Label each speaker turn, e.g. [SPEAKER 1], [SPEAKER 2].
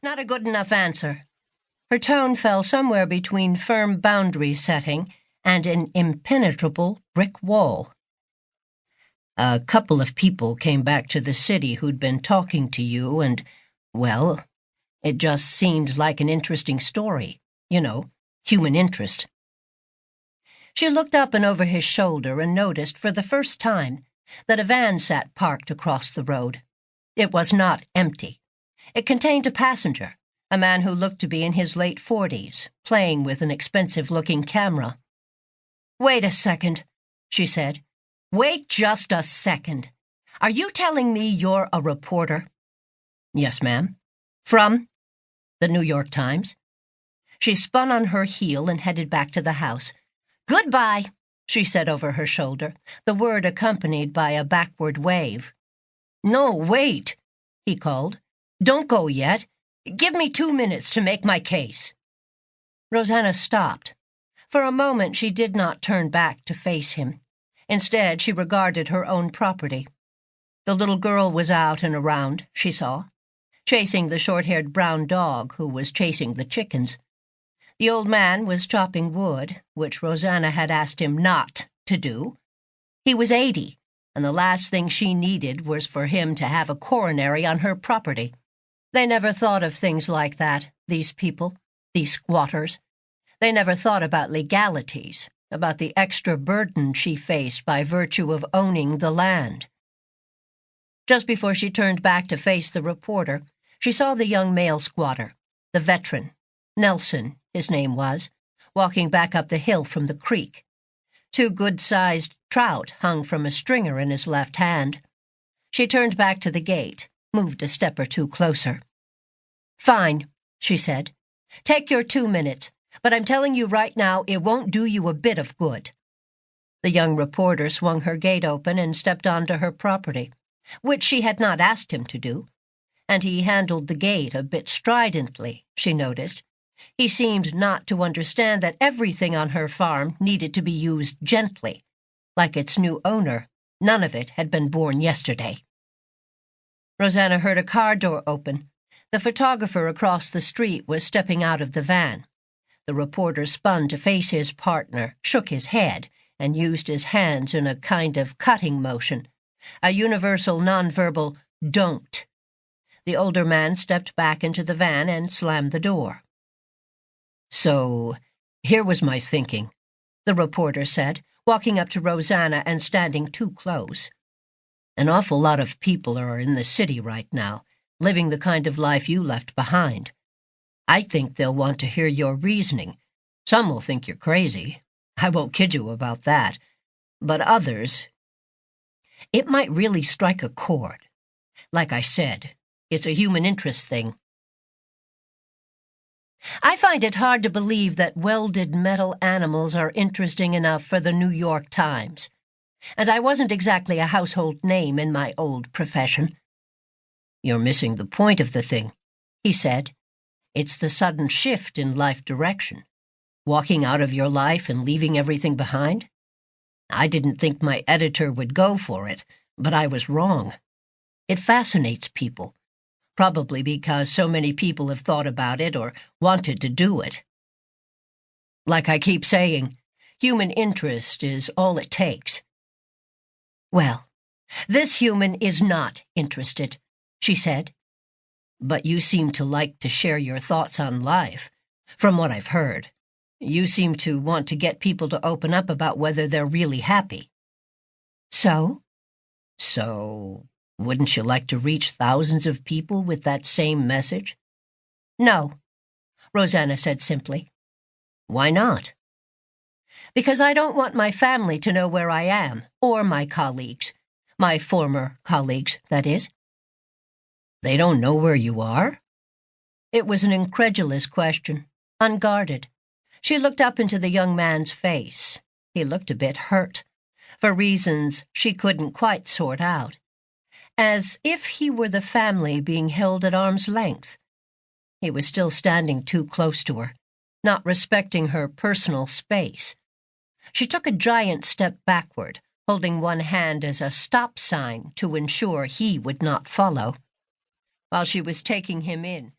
[SPEAKER 1] Not a good enough answer. Her tone fell somewhere between firm boundary setting and an impenetrable brick wall. A couple of people came back to the city who'd been talking to you and, well, it just seemed like an interesting story. You know, human interest. She looked up and over his shoulder and noticed for the first time that a van sat parked across the road. It was not empty. It contained a passenger, a man who looked to be in his late 40s, playing with an expensive-looking camera. "Wait a second," she said. "Wait just a second. Are you telling me you're a reporter?" "Yes, ma'am." "From?" "The New York Times." She spun on her heel and headed back to the house. "Goodbye," she said over her shoulder, the word accompanied by a backward wave. "No, wait," he called. "Don't go yet. Give me 2 minutes to make my case." Roseanna stopped. For a moment she did not turn back to face him. Instead, she regarded her own property. The little girl was out and around, she saw, chasing the short-haired brown dog who was chasing the chickens. The old man was chopping wood, which Roseanna had asked him not to do. He was 80, and the last thing she needed was for him to have a coronary on her property. They never thought of things like that, these people, these squatters. They never thought about legalities, about the extra burden she faced by virtue of owning the land. Just before she turned back to face the reporter, she saw the young male squatter, the veteran, Nelson, his name was, walking back up the hill from the creek. 2 good-sized trout hung from a stringer in his left hand. She turned back to the gate, moved a step or 2 closer. "Fine," she said. "Take your 2 minutes, but I'm telling you right now it won't do you a bit of good." The young reporter swung her gate open and stepped onto her property, which she had not asked him to do, and he handled the gate a bit stridently, she noticed. He seemed not to understand that everything on her farm needed to be used gently. Like its new owner, none of it had been born yesterday. Roseanna heard a car door open. The photographer across the street was stepping out of the van. The reporter spun to face his partner, shook his head, and used his hands in a kind of cutting motion, a universal nonverbal "don't." The older man stepped back into the van and slammed the door. "So, here was my thinking," the reporter said, walking up to Roseanna and standing too close. "An awful lot of people are in the city right now, living the kind of life you left behind. I think they'll want to hear your reasoning. Some will think you're crazy. I won't kid you about that. But others, it might really strike a chord. Like I said, it's a human interest thing. I find it hard to believe that welded metal animals are interesting enough for the New York Times. And I wasn't exactly a household name in my old profession." "You're missing the point of the thing," he said. "It's the sudden shift in life direction. Walking out of your life and leaving everything behind. I didn't think my editor would go for it, but I was wrong. It fascinates people. Probably because so many people have thought about it or wanted to do it. Like I keep saying, human interest is all it takes." "Well, this human is not interested," she said. "But you seem to like to share your thoughts on life. From what I've heard, you seem to want to get people to open up about whether they're really happy." "So?" "So, wouldn't you like to reach thousands of people with that same message?" "No," Roseanna said simply. "Why not?" "Because I don't want my family to know where I am, or my colleagues. My former colleagues, that is." "They don't know where you are?" It was an incredulous question, unguarded. She looked up into the young man's face. He looked a bit hurt, for reasons she couldn't quite sort out. As if he were the family being held at arm's length. He was still standing too close to her, not respecting her personal space. She took a giant step backward, holding one hand as a stop sign to ensure he would not follow. While she was taking him in,